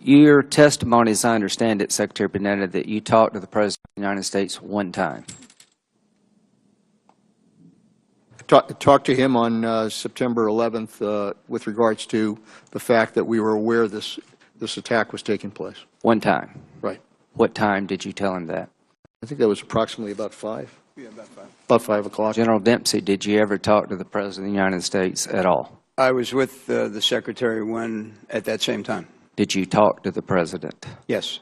Your testimony, as I understand it, Secretary Panetta, that you talked to the President of the United States one time. Talked to him on September 11th with regards to the fact that we were aware this attack was taking place. One time? Right. What time did you tell him that? I think that was approximately about 5. Yeah, about 5. About 5 o'clock. General Dempsey, did you ever talk to the President of the United States at all? I was with the Secretary at that same time. Did you talk to the President? Yes.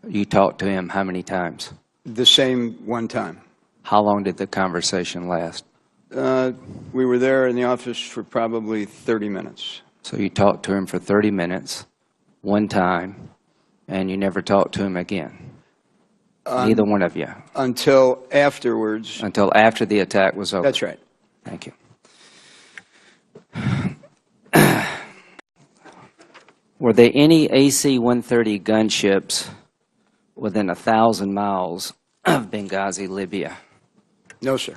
You talked to him how many times? The same one time. How long did the conversation last? We were there in the office for probably 30 minutes. So you talked to him for 30 minutes, one time, and you never talked to him again? Neither one of you? Until afterwards. Until after the attack was over? That's right. Thank you. Were there any AC-130 gunships within 1,000 miles of Benghazi, Libya? No, sir.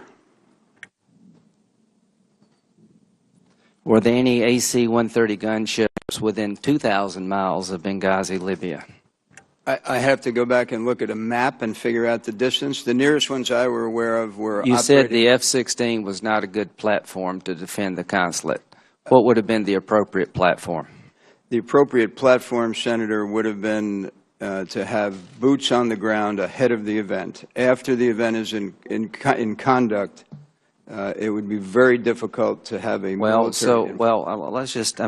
Were there any AC-130 gunships within 2,000 miles of Benghazi, Libya? I have to go back and look at a map and figure out the distance. The nearest ones I were aware of were You said the F-16 was not a good platform to defend the consulate. What would have been the appropriate platform? The appropriate platform, Senator, would have been to have boots on the ground ahead of the event. After the event is in conduct, it would be very difficult to have a military... let's just,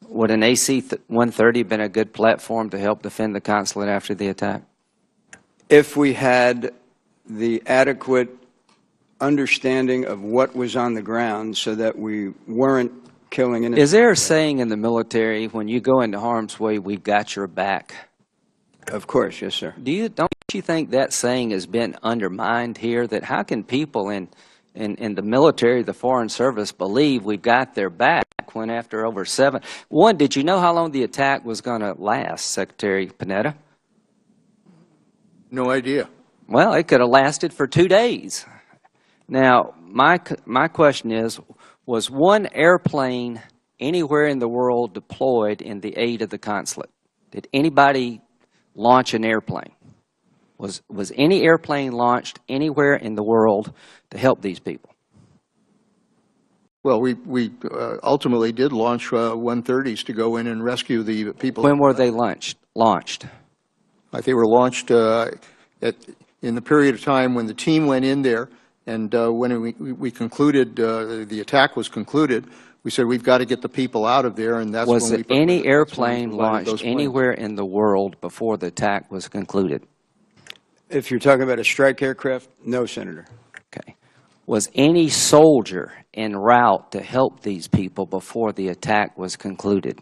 would an AC-130 been a good platform to help defend the consulate after the attack? If we had the adequate understanding of what was on the ground so that we weren't killing innocent... Is there a saying in the military, when you go into harm's way, we've got your back? Of course, yes, sir. Don't you think that saying has been undermined here? That how can people in the military, the Foreign Service, believe we've got their back when after over 7... One, did you know how long the attack was going to last, Secretary Panetta? No idea. Well, it could have lasted for 2 days. Now, my question is, was one airplane anywhere in the world deployed in the aid of the consulate? Did anybody launch an airplane? Was any airplane launched anywhere in the world to help these people? Well, we ultimately did launch 130s to go in and rescue the people. When were they launched? They were launched in the period of time when the team went in there, and when we concluded, the attack was concluded, we said we've got to get the people out of there, and that's when we... Was any airplane launched anywhere in the world before the attack was concluded? If you're talking about a strike aircraft, no, Senator. Okay. Was any soldier en route to help these people before the attack was concluded?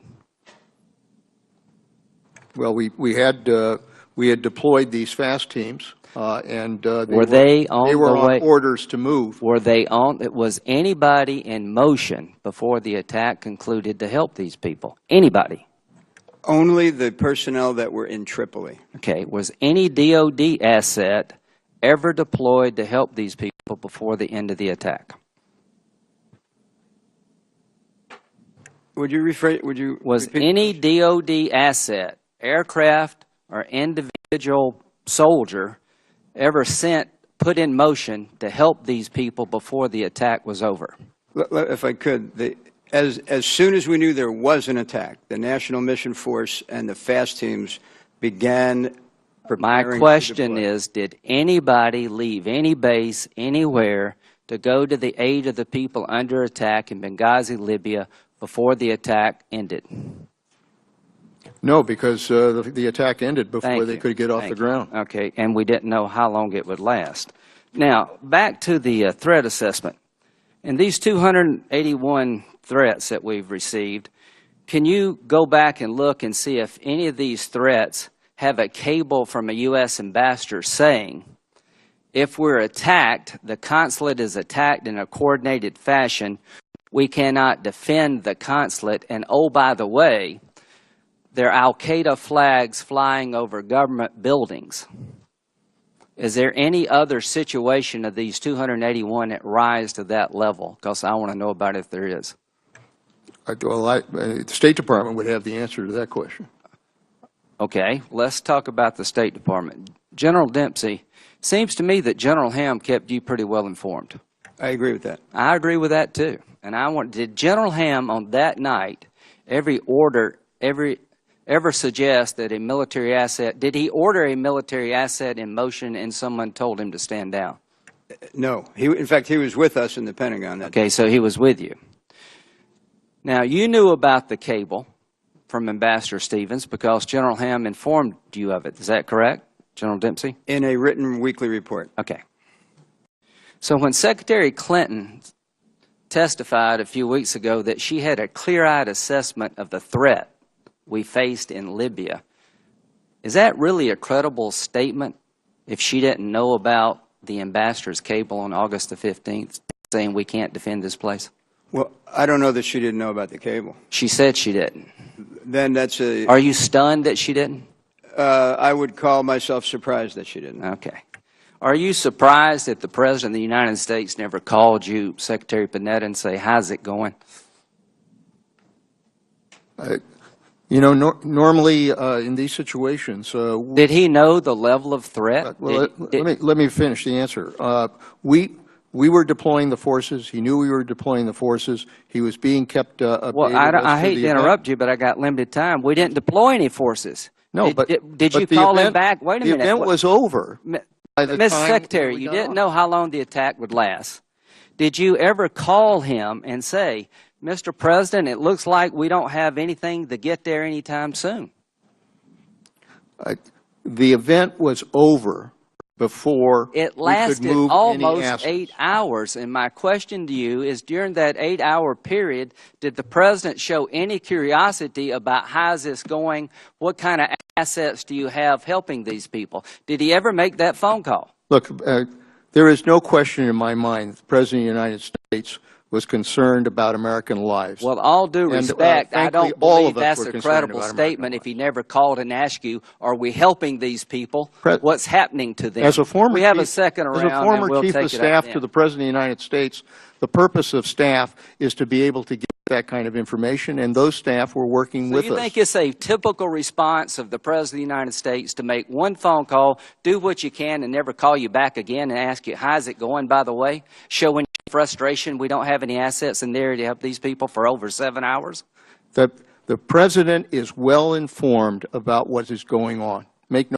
Well, we had deployed these fast teams, and they were on orders to move. Was anybody in motion before the attack concluded to help these people? Anybody? Only the personnel that were in Tripoli. Okay. Was any DOD asset ever deployed to help these people before the end of the attack? Would you rephrase? Was any DOD asset, aircraft or individual soldier, ever put in motion to help these people before the attack was over? If I could, as soon as we knew there was an attack, the National Mission Force and the fast teams began preparing. My question is, did anybody leave any base anywhere to go to the aid of the people under attack in Benghazi, Libya, before the attack ended? No, because the attack ended before they could get off the ground. Okay, and we didn't know how long it would last. Now, back to the threat assessment. In these 281 threats that we've received, can you go back and look and see if any of these threats have a cable from a U.S. ambassador saying, if we're attacked, the consulate is attacked in a coordinated fashion, we cannot defend the consulate, and oh, by the way, there are al-Qaeda flags flying over government buildings. Is there any other situation of these 281 that rise to that level? Because I want to know about it if there is. Well, the State Department would have the answer to that question. Okay, let's talk about the State Department. General Dempsey, seems to me that General Ham kept you pretty well informed. I agree with that. I agree with that too. And did General Ham on that night ever suggest that a military asset, did he order a military asset in motion and someone told him to stand down? No. In fact, he was with us in the Pentagon that day. Okay, so he was with you. Now, you knew about the cable from Ambassador Stevens because General Ham informed you of it. Is that correct, General Dempsey? In a written weekly report. Okay. So when Secretary Clinton testified a few weeks ago that she had a clear-eyed assessment of the threat we faced in Libya, is that really a credible statement if she didn't know about the ambassador's cable on August the 15th saying we can't defend this place? Well, I don't know that she didn't know about the cable. She said she didn't. Then that's a... Are you stunned that she didn't? I would call myself surprised that she didn't. Okay. Are you surprised that the President of the United States never called you, Secretary Panetta, and say, how's it going? You know, normally in these situations... Did he know the level of threat? Let me finish the answer. We were deploying the forces. He knew we were deploying the forces. He was being kept updated. Well, I hate to interrupt you, but I got limited time. We didn't deploy any forces. No, did you call him back? Wait a minute. The event was over. Mr. Secretary, you didn't know how long the attack would last. Did you ever call him and say, Mr. President, it looks like we don't have anything to get there anytime soon? The event was over before it we lasted could move almost any assets. 8 hours. And my question to you is, during that 8-hour period, did the President show any curiosity about how's this going? What kind of assets do you have helping these people? Did he ever make that phone call? Look, there is no question in my mind that the President of the United States was concerned about American lives. Well, all due respect, I don't believe that's a credible statement if he never called and asked you, are we helping these people? What's happening to them? As a former we have a second round, as a former and we'll chief take of it staff up to then. the President of the United States, the purpose of staff is to be able to get that kind of information, and those staff were working with us. So you think it's a typical response of the President of the United States to make one phone call, do what you can, and never call you back again and ask you, how's it going, by the way? Showing frustration, we don't have any assets in there to help these people for over 7 hours? The President is well informed about what is going on. Make no